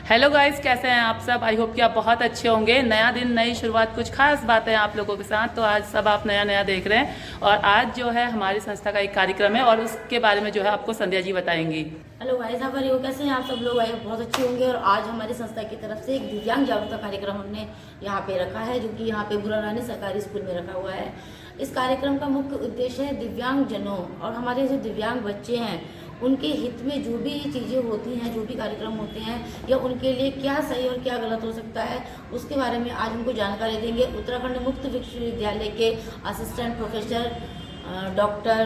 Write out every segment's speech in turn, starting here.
Hello guys, कैसे हैं आप सब। आई होप कि आप बहुत अच्छे होंगे। नया दिन, नई शुरुआत, कुछ खास बातें आप लोगों के साथ। तो आज सब आप नया नया देख रहे हैं और आज जो है हमारी संस्था का एक कार्यक्रम है और उसके बारे में जो है आपको संध्या जी बताएंगी। हेलो गाइस, आप हो कैसे हैं आप सब लोग। आई बहुत अच्छे होंगे। और आज हमारी संस्था की तरफ से एक दिव्यांग जागरूकता कार्यक्रम हमने यहाँ पे रखा है, जो कि यहाँ पे बुरा रानी सरकारी स्कूल में रखा हुआ है। इस कार्यक्रम का मुख्य उद्देश्य है दिव्यांग जनों और हमारे जो दिव्यांग बच्चे हैं उनके हित में जो भी चीज़ें होती हैं, जो भी कार्यक्रम होते हैं, या उनके लिए क्या सही और क्या गलत हो सकता है, उसके बारे में आज उनको जानकारी देंगे उत्तराखंड मुक्त विश्वविद्यालय के assistant professor doctor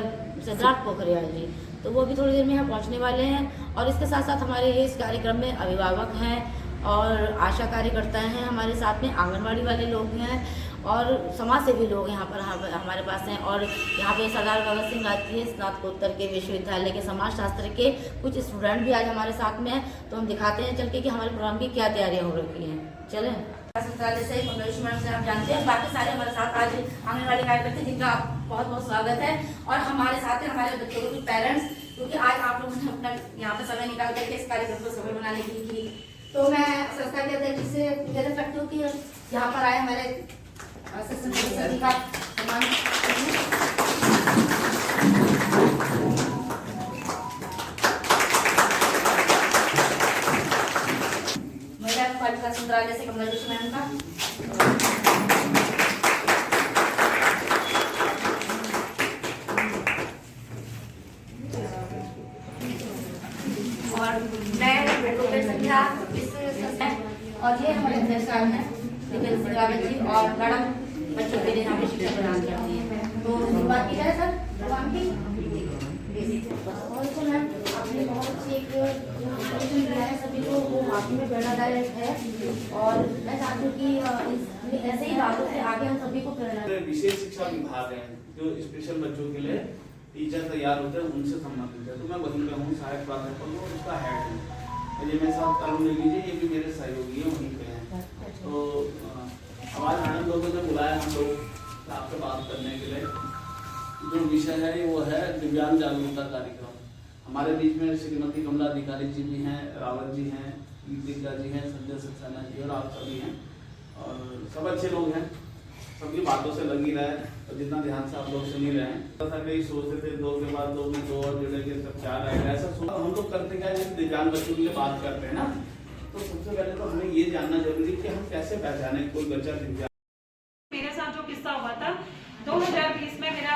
Siddharth Pokhriyal ji. तो वो भी थोड़ी देर में यहाँ पहुँचने वाले हैं। और इसके साथ साथ हमारे इस कार्यक्रम में अभिभावक हैं और आशा कार्यकर्ता हैं, हमारे साथ में आंगनबाड़ी वाले लोग हैं और समाज सेवी लोग यहाँ पर हमारे पास हैं। और यहाँ पे सरदार भगत सिंह राजकीय स्नातकोत्तर के विश्वविद्यालय के समाज शास्त्र के कुछ स्टूडेंट भी आज हमारे साथ में हैं। तो हम दिखाते हैं चल के कि हमारे प्रोग्राम की क्या तैयारियाँ हो रखी हैं। चलें। संस्थालय से मंगलेश्वर से आप जानते हैं, बाकी सारे हमारे साथ आज आंगनबाड़ी कार्यकर्ता, जिनका बहुत बहुत स्वागत है। और हमारे साथ हैं हमारे बच्चों के पेरेंट्स, क्योंकि आज आप लोगों ने अपना यहाँ पे समय निकाल करके इस कार्यक्रम को सफल बनाने की। तो मैं संस्था के अध्यक्ष से निवेदन करती हूँ कि यहाँ पर आए हमारे असिस्टेंट प्रोफेसर जी का सम्मान। महिला बालिका संग्रहालय से कमला जोशी मैम का, और मैं बेटों संख्या और ये हमारे अध्यक्ष साहब हैं निखिल सिंह रावत जी और मैडम बच्चों के लिए यहाँ पे शिक्षा प्रदान करती है। तो शुरुआत की जाए सर प्रोग्राम की। और तो मैम आपने बहुत अच्छी एक इंफॉर्मेशन दिया है सभी को, वो वाकई में प्रेरणादायक है। और मैं चाहती हूँ कि ऐसे ही बातों से आगे हम सभी को प्रेरणा। विशेष शिक्षा विभाग है जो स्पेशल बच्चों के लिए टीचर तैयार होते हैं, उनसे संबंधित है। तो मैं वहीं पे हूँ, सहायक प्राध्यापक हूँ, उसका हेड हूँ। ये मेरे साथ अरुण ले लीजिए, ये भी मेरे सहयोगी है, वहीं पे हैं। तो हमारे मैडम लोगों ने बुलाया हम लोग आपसे बात करने के लिए। जो विषय है वो है दिव्यांग जागरूकता कार्यक्रम। हमारे बीच में श्रीमती कमला अधिकारी जी भी हैं, रावत जी हैं, दीपिका जी हैं, संजय सक्सेना जी और आप सभी हैं। और सब अच्छे लोग हैं, सबकी बातों से लगी रहे और जितना ध्यान से आप लोग सुन ही रहे हैं। ऐसा कई सोचते थे दो के बाद दो में दो और जुड़ेंगे, सब चार आएगा, ऐसा हम लोग करते क्या है, दिव्यांग बच्चों के लिए बात करते हैं ना। तो सबसे पहले तो हमें ये जानना जरूरी है कि हम कैसे पहचाने कोई बच्चा दिव्यांग। मेरे साथ जो किस्सा हुआ था 2019 में मेरा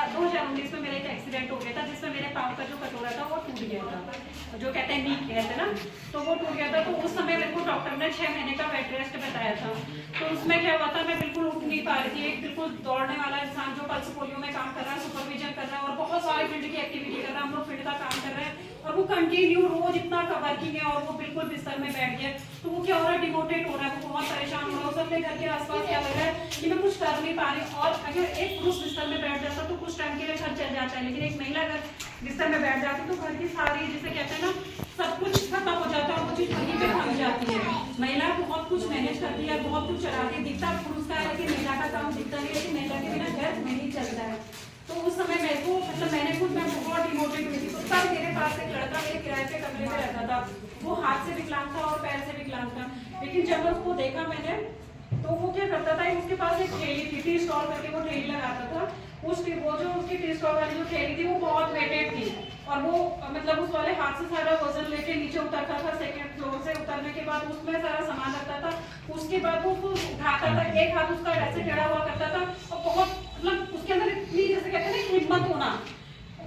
एक एक्सीडेंट हो गया था, जिसमें मेरे पाँव का जो कटोरा था वो टूट गया था, जो कहते हैं नी कहते हैं ना, तो वो टूट गया था। तो उस समय मेरे को डॉक्टर ने 6 महीने का बेड रेस्ट बताया था। तो उसमें क्या हुआ था, मैं बिल्कुल उठ नहीं पा रही थी। एक बिल्कुल दौड़ने वाला इंसान जो पल्स पोलियो में काम कर रहा है, सुपरविजन कर रहा है और बहुत सारे फील्ड की एक्टिविटी कर रहा है, हम लोग फील्ड का काम कर रहे हैं और वो कंटिन्यू रोज इतना वर्किंग है और वो बिल्कुल बिस्तर में बैठ गया। तो वो क्या हो रहा है, डिमोटिवेट हो रहा है, वो बहुत परेशान हो रहा है। अपने घर के आसपास क्या लग रहा है कि मैं कुछ कर नहीं पा रही। और अगर एक पुरुष बिस्तर में बैठ जाता तो कुछ टाइम के लिए घर चल जाता है, लेकिन एक महिला अगर बिस्तर में बैठ जाती तो घर की सारी, जिसे कहते हैं ना, सब कुछ खत्म हो जाता है और वो चीज वहीं पे थम जाती है। महिला बहुत कुछ मैनेज करती है, बहुत कुछ चलाती है, दिखता पुरुष का है लेकिन महिला का काम दिखता नहीं, लेकिन महिला के बिना घर नहीं चलता है। तो उस समय मेरे को मैंने खुद मैं बहुत डिमोटिवेट हुई थी। तो तब मेरे पास एक लड़का मेरे किराए पे कमरे में रहता था, वो हाथ से विकलांग था और पैर से विकलांग था। लेकिन जब उसको देखा मैंने, तो वो क्या करता था, उसके पास एक ठेली थी, टी स्टॉल करके वो ठेली लगाता था। वो जो उसकी टी स्टॉल वाली जो ठेली थी वो बहुत वेटेड थी और वो मतलब उस वाले हाथ से सारा वजन लेके नीचे उतरता था। सेकंड फ्लोर से उतरने के बाद उसमें सारा सामान रखता था। उसके बाद वो उसको उठाता था, एक हाथ उसका ऐसे टेढ़ा हुआ करता था और बहुत मतलब उसके अंदर इतनी, जैसे कहते हैं ना, हिम्मत होना।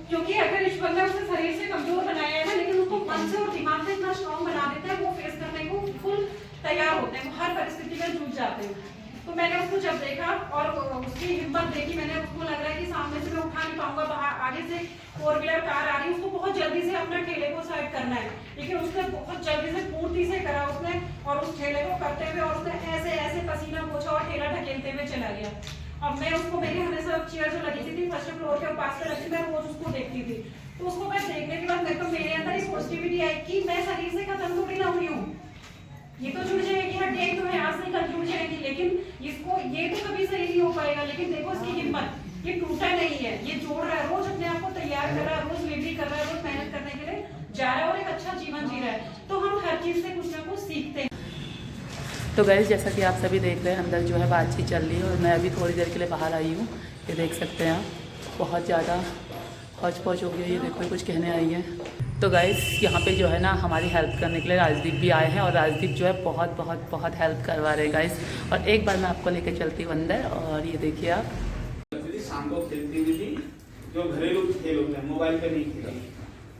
क्योंकि अगर ईश्वर ने उसे शरीर से कमजोर बनाया है ना, लेकिन उसको मन से और दिमाग से इतना स्ट्रॉन्ग बना देता है, वो फेस करने को बिल्कुल तैयार होते हैं, वो हर परिस्थिति में जूझ जाते हैं। तो मैंने उसको जब देखा और उसकी हिम्मत देखी, मैंने उसको लग रहा है कि सामने से मैं उठा नहीं पाऊंगा, बाहर आगे से 4 व्हीलर कार आ रही है, उसको बहुत जल्दी से अपना ठेले को साइड करना है, लेकिन उसने बहुत जल्दी से पूर्ति से करा उसने। और उस ठेले को करते हुए और उसने ऐसे ऐसे पसीना पोंछा और ठेला ढकेलते हुए चला गया। अब मैं उसको, मेरी हमेशा चेयर जो लगी थी फर्स्ट फ्लोर के पास में रखी, मैं रोज उसको देखती थी। तो उसको मैं देखने के बाद मेरे अंदर एक पॉजिटिविटी आई कि मैं शरीर से खत्म थोड़ी ना हुई हूँ, ये तो जुड़ जाएगी हड्डी, तो है आज नहीं कल जुड़ जाएगी, लेकिन इसको ये तो कभी सही नहीं हो पाएगा। लेकिन देखो इसकी हिम्मत, ये टूटा नहीं है, ये जोड़ रहा है, रोज अपने आप को तैयार कर रहा है, रोज लेबरी कर रहा है, रोज मेहनत तो गाइस जैसा कि आप सभी देख रहे हैं अंदर जो है बातचीत चल रही है और मैं अभी थोड़ी देर के लिए बाहर आई हूँ। ये देख सकते हैं आप बहुत ज़्यादा हौच पौच हो गया। ये देखो कुछ कहने आई है। तो गाइस यहाँ पे जो है ना हमारी हेल्प करने के लिए राजदीप भी आए हैं और राजदीप जो है बहुत बहुत बहुत हेल्प करवा रहे हैं गाइस। और एक बार मैं आपको लेकर चलती हूँ अंदर और ये देखिए आप। शाम को खेलती हुई थी, जो घरेलू खेल होते हैं मोबाइल पे नहीं खेली,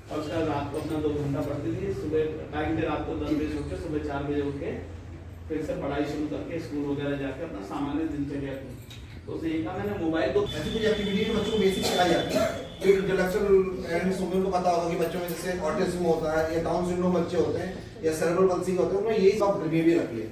और उसका रात को अपना 2 घंटा पढ़ती थी। सुबह टाइम पे रात को 10 बजे उठ के सुबह 4 बजे उठ के फिर से पढ़ाई शुरू करके स्कूल वगैरह जाके अपना सामान्य दिनचर्या की। तो उसे ये कहा मैंने मोबाइल को ऐसी कुछ एक्टिविटी बच्चों को बेसिक सिखाई जाती है। जो इंटेलेक्चुअल एंड सुमन को पता होगा कि बच्चों में जैसे ऑटिज्म होता है या डाउन सिंड्रोम बच्चे होते हैं या सेरेब्रल पल्सी होते हैं, उनमें यही सब बिहेवियर रखी है।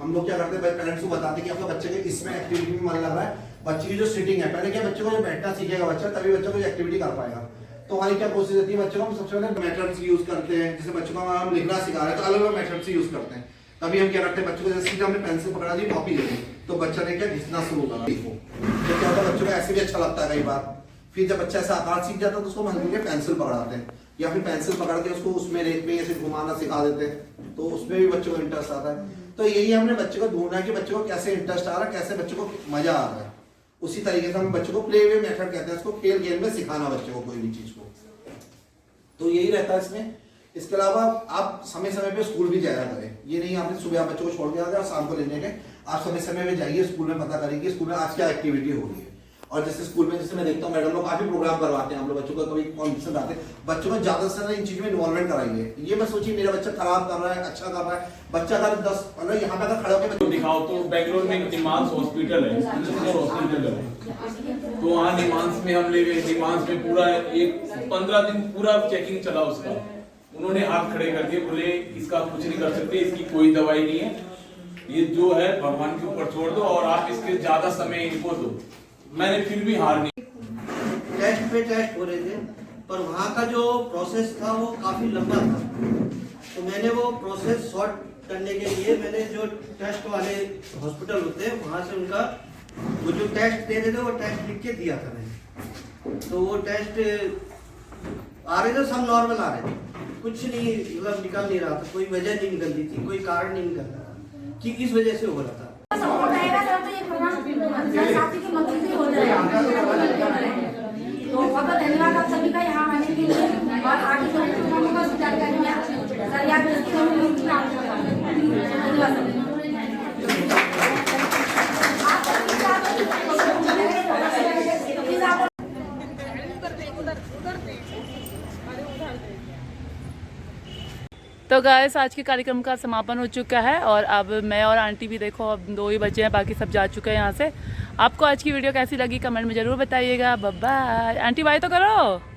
हम लोग क्या करते हैं, पेरेंट्स को बताते हैं कि आपका बच्चे के इसमें एक्टिविटी में मन लग रहा है। बच्चे की जो सिटिंग है, पहले क्या बच्चे को जो बैठना सीखेगा बच्चा, तभी बच्चा कोई एक्टिविटी कर पाएगा। तो हमारी क्या कोशिश रहती है, बच्चों को हम सबसे पहले मेथड्स यूज करते हैं। जैसे बच्चों को हम लिखना सिखा रहे हैं तो अलग अलग मेथड्स यूज करते हैं। तभी हम क्या करते हैं, बच्चों को जैसे सीधा हमने पेंसिल पकड़ा दी, कॉपी दे दी, तो बच्चा ने क्या घिसना शुरू करा। तो क्या होता है, बच्चों को ऐसे भी अच्छा लगता है कई बार। फिर जब बच्चा ऐसा आकार सीख जाता है तो उसको हम हल्के पेंसिल पकड़ाते हैं या फिर पेंसिल पकड़ के उसको उसमें रेत में ऐसे घुमाना सिखा देते हैं, तो उसमें भी बच्चों को इंटरेस्ट आता है। तो यही हमने बच्चे को ढूंढना है कि बच्चों को कैसे इंटरेस्ट आ रहा है, कैसे बच्चों को मजा आ रहा है। उसी तरीके से हम बच्चों को प्ले वे मेथड कहते हैं, इसको खेल गेम में सिखाना बच्चों को कोई भी चीज को। तो यही रहता है इसमें। इसके अलावा आप समय समय पे स्कूल भी जाया करें। ये नहीं आपने सुबह बच्चों को छोड़ के आ गए और शाम को लेने के, आप समय समय पे जाइए स्कूल में, पता करिए कि स्कूल में आज क्या एक्टिविटी हो रही है। और जैसे स्कूल में जैसे मैं देखता हूँ मैडम लोग काफी प्रोग्राम करवाते हैं, हम लोग बच्चों को कभी कॉम्पिटिशन आते हैं, बच्चों को ज्यादा से ज्यादा इन चीजों में इन्वॉल्वमेंट कराइए। ये मैं सोचिए मेरा बच्चा खराब कर रहा है, अच्छा कर रहा है, बच्चा अगर 10 मतलब यहाँ पे अगर खड़े होकर दिखाओ तो बेंगलोर में निमांस हॉस्पिटल है, हॉस्पिटल है, तो वहाँ निमांस में हम ले गए। निमांस में पूरा एक 15 दिन पूरा चेकिंग चला उसका। उन्होंने हाथ खड़े कर दिए, बोले इसका कुछ नहीं कर सकते, इसकी कोई दवाई नहीं है, ये जो है भगवान के ऊपर छोड़ दो और आप इसके ज्यादा समय इनको दो। मैंने फिर भी हार नहीं। टेस्ट पे टेस्ट हो रहे थे, पर वहाँ का जो प्रोसेस था वो काफी लंबा था। तो मैंने वो प्रोसेस शॉर्ट करने के लिए मैंने जो टेस्ट वाले हॉस्पिटल होते हैं वहाँ से उनका वो जो टेस्ट दे रहे थे वो टेस्ट लिख के दिया था मैंने। तो वो टेस्ट आ रहे थे, सब नॉर्मल आ रहे थे, कुछ नहीं मतलब निकल नहीं रहा था, कोई वजह नहीं निकल रही थी, कोई कारण नहीं निकल रहा था कि इस वजह से हो रहा था। तो बहुत धन्यवाद आप सभी का यहाँ आने के लिए और आगे जो जानकारियाँ तो गाइस आज के कार्यक्रम का समापन हो चुका है और अब मैं और आंटी भी देखो अब 2 ही बचे हैं, बाकी सब जा चुके हैं यहाँ से। आपको आज की वीडियो कैसी लगी कमेंट में ज़रूर बताइएगा। Bye bye. आंटी बाय तो करो।